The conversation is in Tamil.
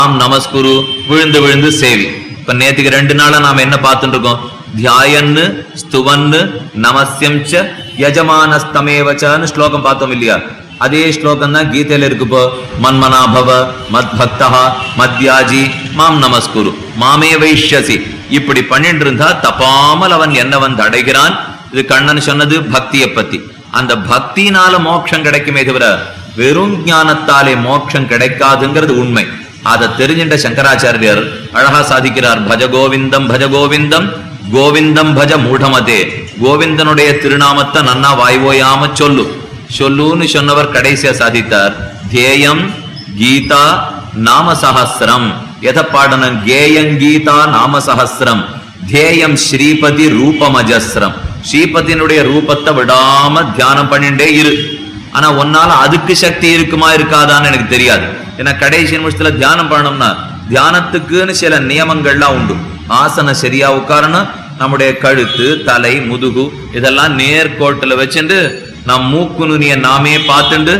நாம் நமஸ்குரு விழுந்து விழுந்து சேவி. இப்ப நேத்துக்கு 2 நாளா நாம என்ன பார்த்துட்டு இருக்கோம்? தியாயன்னு ஸ்துவன்னு நமஸ்யம் ச யஜமானஸ்தமேவச்சன்னு ஸ்லோகம் பார்த்தோம் இல்லையா? அதே ஸ்லோகம் தான் கீதையில இருக்குப்போ. மன்மனாபவ மத் பக்தா மத்யாஜி மாம் நமஸ்குரு மாமே வைஷ்யசி. இப்படி பண்ணிட்டு இருந்தா தப்பாமல் அவன் என்ன வந்து அடைகிறான். இது கண்ணன் சொன்னது பக்தியை பத்தி. அந்த பக்தினால மோட்சம் கிடைக்குமே தவிர வெறும் ஞானத்தாலே மோட்சம் கிடைக்காதுங்கிறது உண்மை. அதை தெரிஞ்சின்ற சங்கராச்சாரியர் அழகா சாதிக்கிறார். பஜ கோவிந்தம் பஜ கோவிந்தம் கோவிந்தம் பஜ மூடமதே. கோவிந்தனுடைய திருநாமத்தை நன்னா வாய்வோயாம சொல்லு சொல்லுன்னு சொன்னவர் கடைசியா சாதித்தார். தேயம் கீதா நாம சஹஸ்ரம். எதை பாடணும்? கேயம் கீதா நாம சஹஸ்ரம். தேயம் ஸ்ரீபதி ரூபமஜஸ்ரம். ஸ்ரீபதியினுடைய ரூபத்தை விடாம தியானம் பண்ணிட்டே இரு. ஆனா உன்னால அதுக்கு சக்தி இருக்குமா இருக்காதான்னு எனக்கு தெரியாது. ஏன்னா கடைசி நிமிஷத்துல தியானம் பண்ணணும்னா தியானத்துக்குன்னு சில நியமங்கள்லாம் உண்டு. ஆசனம் சரியா உட்காரணும். நம்முடைய கழுத்து தலை முதுகு இதெல்லாம் நேர்கோட்டுல வச்சுட்டு நம் மூக்கு நுனிய நாமே பார்த்துண்டு